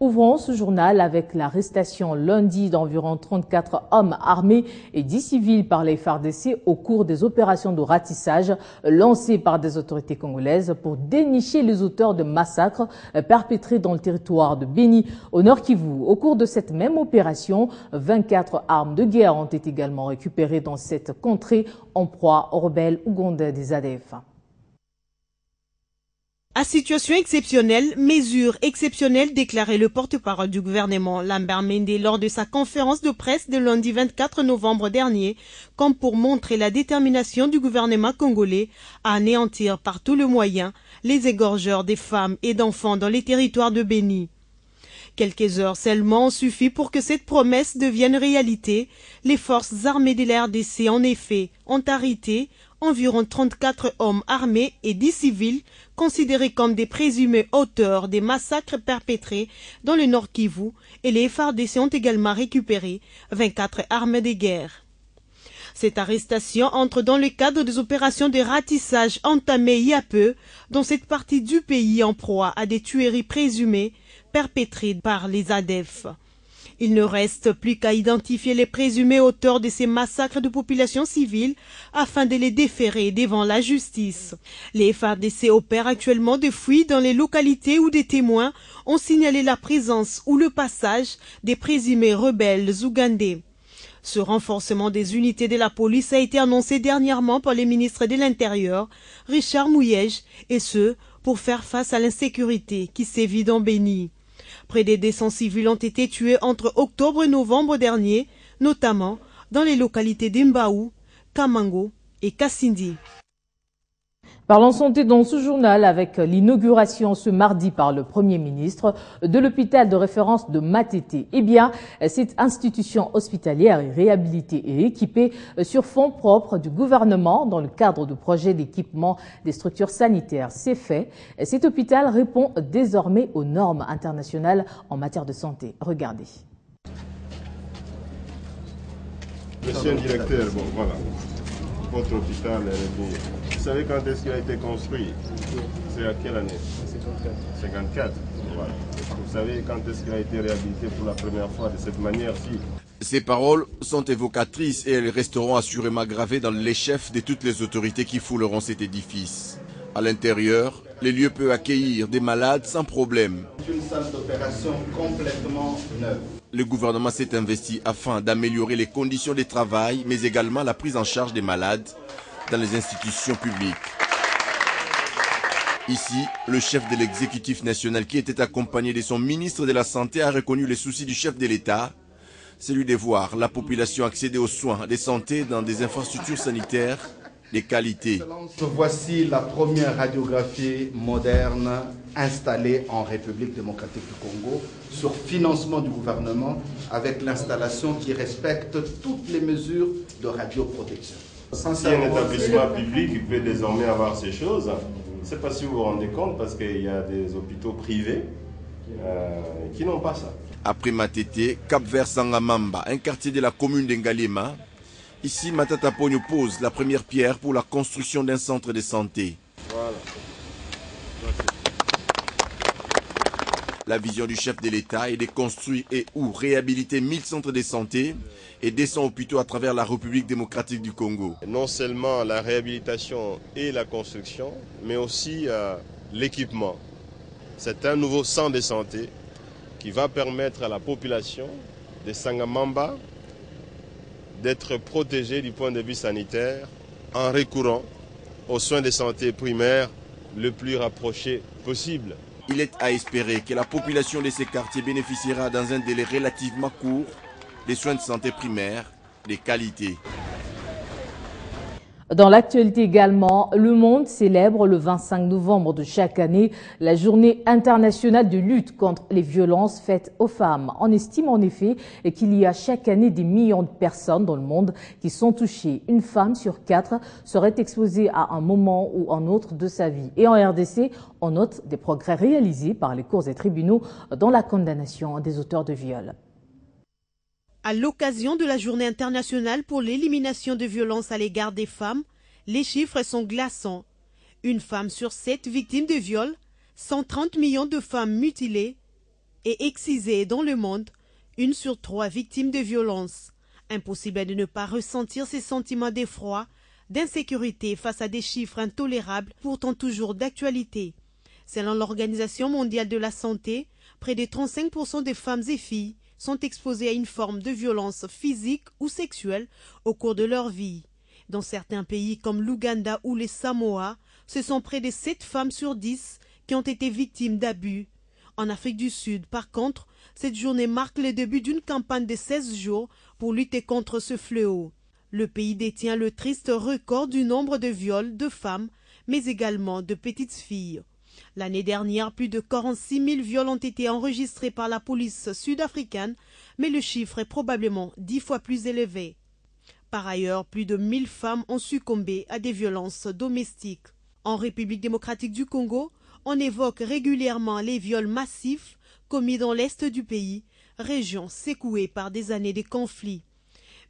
Ouvrons ce journal avec l'arrestation lundi d'environ 34 hommes armés et 10 civils par les FARDC au cours des opérations de ratissage lancées par des autorités congolaises pour dénicher les auteurs de massacres perpétrés dans le territoire de Béni au Nord Kivu. Au cours de cette même opération, 24 armes de guerre ont été également récupérées dans cette contrée en proie aux rebelles ougandais des ADF. À situation exceptionnelle, mesure exceptionnelle, déclarait le porte-parole du gouvernement Lambert Mende lors de sa conférence de presse de lundi 24 novembre dernier, comme pour montrer la détermination du gouvernement congolais à anéantir par tous les moyens les égorgeurs des femmes et d'enfants dans les territoires de Béni. Quelques heures seulement ont suffi pour que cette promesse devienne réalité. Les forces armées de la RDC, en effet, ont arrêté environ 34 hommes armés et 10 civils considérés comme des présumés auteurs des massacres perpétrés dans le Nord Kivu, et les FARDC ont également récupéré 24 armes de guerre. Cette arrestation entre dans le cadre des opérations de ratissage entamées il y a peu dans cette partie du pays en proie à des tueries présumées perpétrées par les ADF. Il ne reste plus qu'à identifier les présumés auteurs de ces massacres de populations civiles afin de les déférer devant la justice. Les FARDC opèrent actuellement des fouilles dans les localités où des témoins ont signalé la présence ou le passage des présumés rebelles ougandais. Ce renforcement des unités de la police a été annoncé dernièrement par le ministre de l'Intérieur, Richard Mouyej, et ce, pour faire face à l'insécurité qui sévit dans Béni. Près de 200 civils ont été tués entre octobre et novembre dernier, notamment dans les localités d'Imbaou, Kamango et Kassindi. Parlons santé dans ce journal avec l'inauguration ce mardi par le Premier ministre de l'hôpital de référence de Matete. Eh bien, cette institution hospitalière est réhabilitée et équipée sur fonds propres du gouvernement dans le cadre du projet d'équipement des structures sanitaires. C'est fait. Cet hôpital répond désormais aux normes internationales en matière de santé. Regardez. Monsieur le directeur, bon voilà. Votre hôpital est revenu. Vous savez quand est-ce qu'il a été construit? C'est à quelle année? 54. Voilà. Vous savez quand est-ce qu'il a été réhabilité pour la première fois de cette manière-ci? Ces paroles sont évocatrices et elles resteront assurément gravées dans les chefs de toutes les autorités qui fouleront cet édifice. À l'intérieur, les lieux peuvent accueillir des malades sans problème. C'est une salle d'opération complètement neuve. Le gouvernement s'est investi afin d'améliorer les conditions de travail, mais également la prise en charge des malades dans les institutions publiques. Ici, le chef de l'exécutif national qui était accompagné de son ministre de la Santé a reconnu les soucis du chef de l'État, celui de voir la population accéder aux soins de santé dans des infrastructures sanitaires de qualité. Voici la première radiographie moderne installée en République démocratique du Congo sur financement du gouvernement avec l'installation qui respecte toutes les mesures de radioprotection. Si un établissement public peut désormais avoir ces choses, je ne sais pas si vous vous rendez compte parce qu'il y a des hôpitaux privés qui n'ont pas ça. Après Matete, Cap-Vert Sangamamba, un quartier de la commune d'Engalema, ici Matata Pogno pose la première pierre pour la construction d'un centre de santé. Voilà. La vision du chef de l'État est de construire et ou réhabiliter 1000 centres de santé et 200 hôpitaux à travers la République démocratique du Congo. Non seulement la réhabilitation et la construction, mais aussi l'équipement. C'est un nouveau centre de santé qui va permettre à la population de Sangamamba d'être protégée du point de vue sanitaire en recourant aux soins de santé primaires le plus rapprochés possible. Il est à espérer que la population de ces quartiers bénéficiera dans un délai relativement court des soins de santé primaires de qualité. Dans l'actualité également, le monde célèbre le 25 novembre de chaque année la journée internationale de lutte contre les violences faites aux femmes. On estime en effet qu'il y a chaque année des millions de personnes dans le monde qui sont touchées. Une femme sur 4 serait exposée à un moment ou un autre de sa vie. Et en RDC, on note des progrès réalisés par les cours et tribunaux dans la condamnation des auteurs de viols. À l'occasion de la Journée internationale pour l'élimination de violences à l'égard des femmes, les chiffres sont glaçants. Une femme sur 7 victime de viol, 130 millions de femmes mutilées, et excisée dans le monde, 1 sur 3 victimes de violences. Impossible de ne pas ressentir ces sentiments d'effroi, d'insécurité face à des chiffres intolérables, pourtant toujours d'actualité. Selon l'Organisation mondiale de la santé, près de 35% des femmes et filles sont exposées à une forme de violence physique ou sexuelle au cours de leur vie. Dans certains pays comme l'Ouganda ou les Samoa, ce sont près de 7 femmes sur 10 qui ont été victimes d'abus. En Afrique du Sud, par contre, cette journée marque le début d'une campagne de 16 jours pour lutter contre ce fléau. Le pays détient le triste record du nombre de viols de femmes, mais également de petites filles. L'année dernière, plus de 46 000 viols ont été enregistrés par la police sud-africaine, mais le chiffre est probablement 10 fois plus élevé. Par ailleurs, plus de 1000 femmes ont succombé à des violences domestiques. En République démocratique du Congo, on évoque régulièrement les viols massifs commis dans l'est du pays, région secouée par des années de conflits.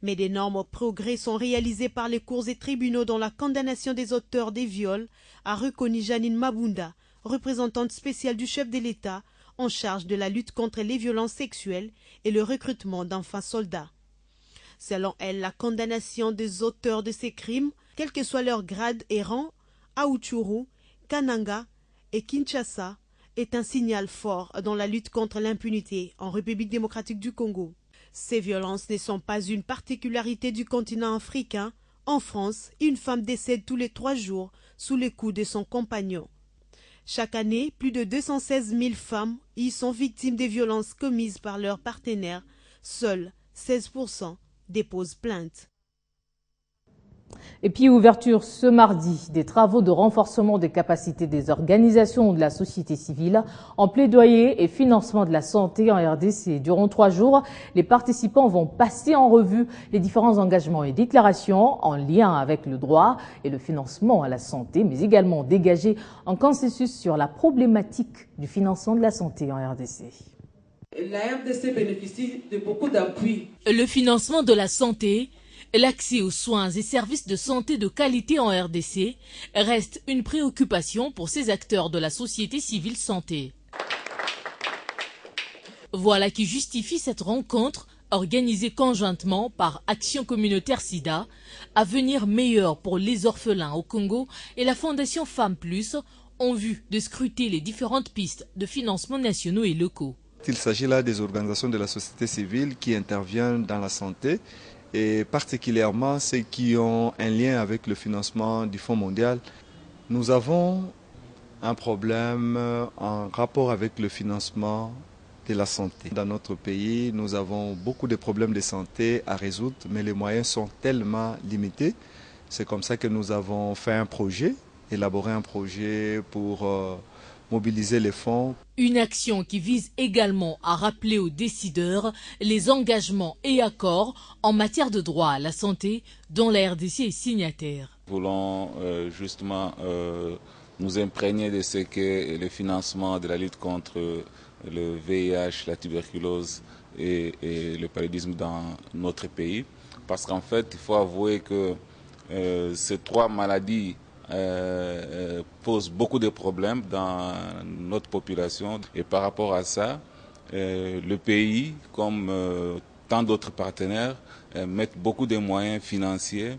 Mais d'énormes progrès sont réalisés par les cours et tribunaux dans la condamnation des auteurs des viols, a reconnu Janine Mabunda, représentante spéciale du chef de l'État en charge de la lutte contre les violences sexuelles et le recrutement d'enfants soldats. Selon elle, la condamnation des auteurs de ces crimes, quel que soit leur grade et rang, à Utshuru, Kananga et Kinshasa, est un signal fort dans la lutte contre l'impunité en République démocratique du Congo. Ces violences ne sont pas une particularité du continent africain. En France, une femme décède tous les 3 jours sous les coups de son compagnon. Chaque année, plus de 216 000 femmes y sont victimes des violences commises par leurs partenaires. Seuls 16% déposent plainte. Et puis, ouverture ce mardi des travaux de renforcement des capacités des organisations de la société civile en plaidoyer et financement de la santé en RDC. Durant 3 jours, les participants vont passer en revue les différents engagements et déclarations en lien avec le droit et le financement à la santé, mais également dégager un consensus sur la problématique du financement de la santé en RDC. La RDC bénéficie de beaucoup d'appui. Le financement de la santé, l'accès aux soins et services de santé de qualité en RDC reste une préoccupation pour ces acteurs de la société civile santé. Voilà qui justifie cette rencontre organisée conjointement par Action communautaire SIDA, Avenir meilleur pour les orphelins au Congo et la Fondation Femmes Plus en vue de scruter les différentes pistes de financement nationaux et locaux. Il s'agit là des organisations de la société civile qui interviennent dans la santé et particulièrement ceux qui ont un lien avec le financement du Fonds mondial. Nous avons un problème en rapport avec le financement de la santé. Dans notre pays, nous avons beaucoup de problèmes de santé à résoudre, mais les moyens sont tellement limités. C'est comme ça que nous avons fait un projet, élaboré un projet pour mobiliser les fonds. Une action qui vise également à rappeler aux décideurs les engagements et accords en matière de droit à la santé dont la RDC est signataire. Nous voulons justement nous imprégner de ce qu'est le financement de la lutte contre le VIH, la tuberculose et le paludisme dans notre pays. Parce qu'en fait, il faut avouer que ces 3 maladies pose beaucoup de problèmes dans notre population et par rapport à ça, le pays, comme tant d'autres partenaires, mettent beaucoup de moyens financiers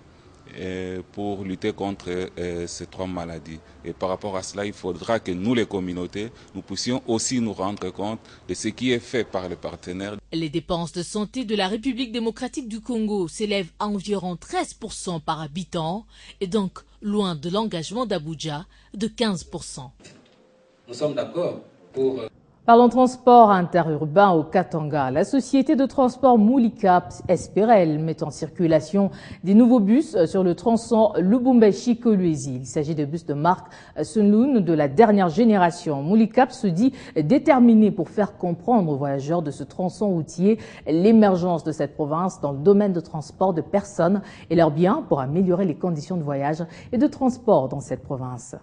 pour lutter contre ces 3 maladies. Et par rapport à cela, il faudra que nous, les communautés, nous puissions aussi nous rendre compte de ce qui est fait par les partenaires. Les dépenses de santé de la République démocratique du Congo s'élèvent à environ 13% par habitant et donc loin de l'engagement d'Abuja de 15%. Nous sommes d'accord pour... Parlons transport interurbain au Katanga. La société de transport Moulikap Esperel met en circulation des nouveaux bus sur le tronçon Lubumbashi-Kolwezi. Il s'agit de bus de marque Sunloon de la dernière génération. Moulikap se dit déterminé pour faire comprendre aux voyageurs de ce tronçon routier l'émergence de cette province dans le domaine de transport de personnes et leurs biens pour améliorer les conditions de voyage et de transport dans cette province.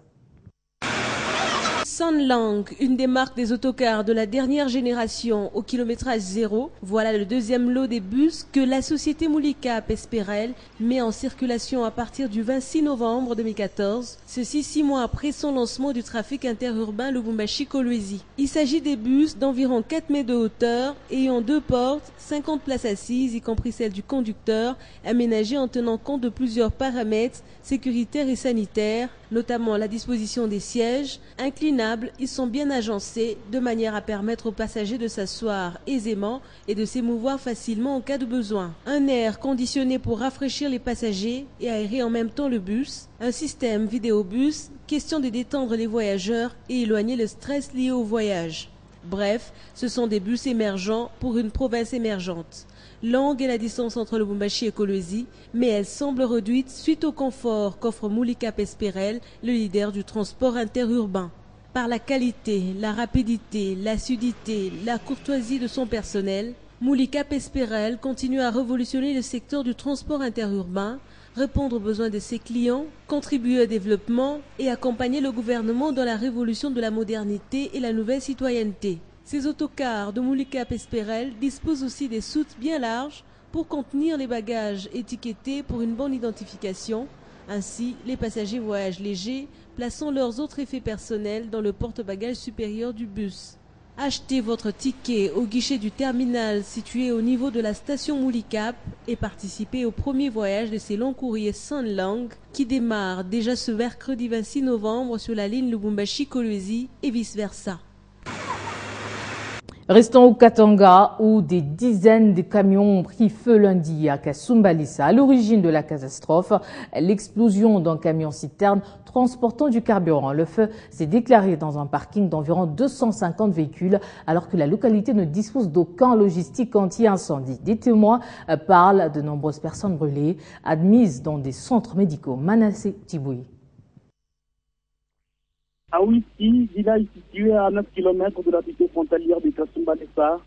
Sunlang, une des marques des autocars de la dernière génération au kilométrage zéro. Voilà le deuxième lot des bus que la société Moulicap Esperel met en circulation à partir du 26 novembre 2014. Ceci 6 mois après son lancement du trafic interurbain Lubumbashi-Kolwezi. Il s'agit des bus d'environ 4 mètres de hauteur, ayant 2 portes, 50 places assises, y compris celle du conducteur, aménagées en tenant compte de plusieurs paramètres sécuritaires et sanitaires, notamment la disposition des sièges. Inclinables, ils sont bien agencés de manière à permettre aux passagers de s'asseoir aisément et de s'émouvoir facilement en cas de besoin. Un air conditionné pour rafraîchir les passagers et aérer en même temps le bus. Un système vidéobus, question de détendre les voyageurs et éloigner le stress lié au voyage. Bref, ce sont des bus émergents pour une province émergente. Longue est la distance entre Lubumbashi et Kolwezi, mais elle semble réduite suite au confort qu'offre Moulicap Esperel, le leader du transport interurbain. Par la qualité, la rapidité, l'assiduité, la courtoisie de son personnel, Moulicap Esperel continue à révolutionner le secteur du transport interurbain, répondre aux besoins de ses clients, contribuer au développement et accompagner le gouvernement dans la révolution de la modernité et la nouvelle citoyenneté. Ces autocars de Moulicap Esperel disposent aussi des soutes bien larges pour contenir les bagages étiquetés pour une bonne identification. Ainsi, les passagers voyagent légers, plaçant leurs autres effets personnels dans le porte-bagages supérieur du bus. Achetez votre ticket au guichet du terminal situé au niveau de la station Moulicap et participez au premier voyage de ces longs courriers Sunlang qui démarre déjà ce mercredi 26 novembre sur la ligne Lubumbashi-Kolwezi et vice-versa. Restons au Katanga où des dizaines de camions ont pris feu lundi à Kasumbalesa. À l'origine de la catastrophe, l'explosion d'un camion-citerne transportant du carburant. Le feu s'est déclaré dans un parking d'environ 250 véhicules alors que la localité ne dispose d'aucun logistique anti-incendie. Des témoins parlent de nombreuses personnes brûlées admises dans des centres médicaux. Manassé Tiboui. Aouissi, village situé à 9 km de la cité frontalière de Kasumbalesa,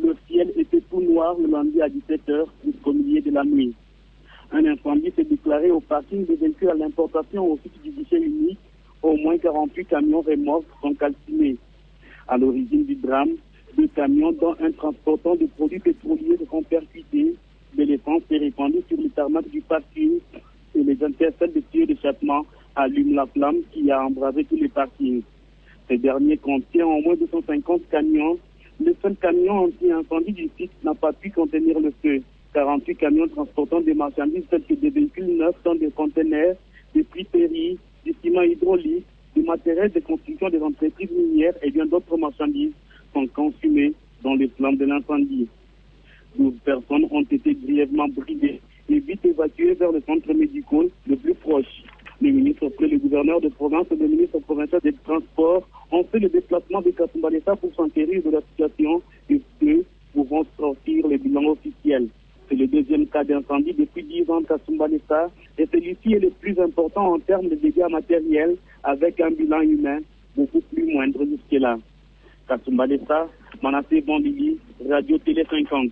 le ciel était tout noir le lundi à 17h jusqu'au milieu de la nuit. Un incendie s'est déclaré au parking des véhicules à l'importation au site du guichet unique. Au moins 48 camions remorques sont calcinés. À l'origine du drame, 2 camions dont un transportant de produits pétroliers se sont percutés. De l'essence s'est répandue sur le tarmac du parking et les intercelles de tuyaux d'échappement allument la flamme qui a embrasé tous les parkings. Ces derniers contiennent au moins 250 camions. Le seul camion anti-incendie du site n'a pas pu contenir le feu. 48 camions transportant des marchandises telles que des véhicules neufs dans des conteneurs, des friteries, du ciment hydraulique, du matériel de construction des entreprises minières et bien d'autres marchandises sont consumés dans les flammes de l'incendie. 12 personnes ont été grièvement brûlées et 8 évacuées vers le centre médical le plus proche. Le ministre auprès le gouverneur de province et le ministre provincial des Transports ont fait le déplacement de Kasumbalesa pour s'enquérir de la situation et eux pourront sortir le bilan officiel. C'est le deuxième cas d'incendie depuis 10 ans de Kasumbalesa et celui-ci est le plus important en termes de dégâts matériels avec un bilan humain beaucoup plus moindre jusque-là. Kasumbalesa, Manassé Bandili, Radio Télé 50.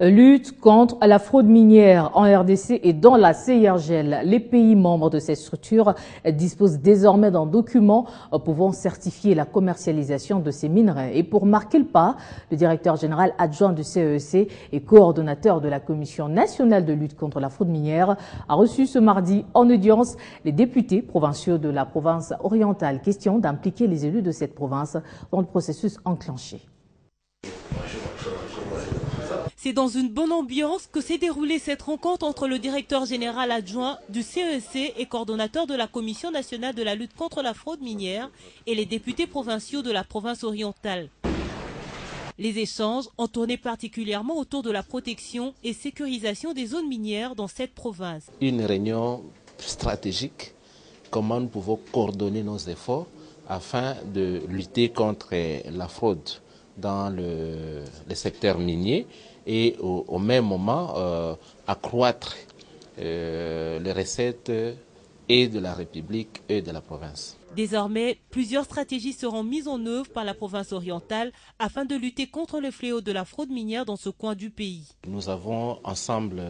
Lutte contre la fraude minière en RDC et dans la CIRGL. Les pays membres de cette structure disposent désormais d'un document pouvant certifier la commercialisation de ces minerais. Et pour marquer le pas, le directeur général adjoint du CEC et coordonnateur de la Commission nationale de lutte contre la fraude minière a reçu ce mardi en audience les députés provinciaux de la province orientale. Question d'impliquer les élus de cette province dans le processus enclenché. C'est dans une bonne ambiance que s'est déroulée cette rencontre entre le directeur général adjoint du CEC et coordonnateur de la Commission nationale de la lutte contre la fraude minière et les députés provinciaux de la province orientale. Les échanges ont tourné particulièrement autour de la protection et sécurisation des zones minières dans cette province. Une réunion stratégique, comment nous pouvons coordonner nos efforts afin de lutter contre la fraude dans le secteur minier et au même moment accroître les recettes et de la République et de la province. Désormais, plusieurs stratégies seront mises en œuvre par la province orientale afin de lutter contre le fléau de la fraude minière dans ce coin du pays. Nous avons ensemble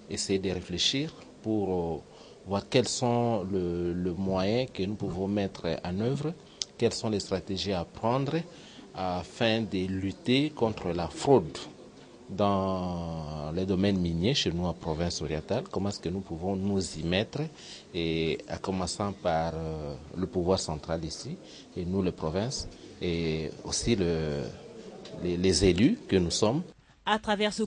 essayé de réfléchir pour voir quels sont les moyens que nous pouvons mettre en œuvre, quelles sont les stratégies à prendre afin de lutter contre la fraude dans les domaines miniers chez nous en province orientale. Comment est-ce que nous pouvons nous y mettre, et en commençant par le pouvoir central ici, et nous les provinces, et aussi les élus que nous sommes. À travers ce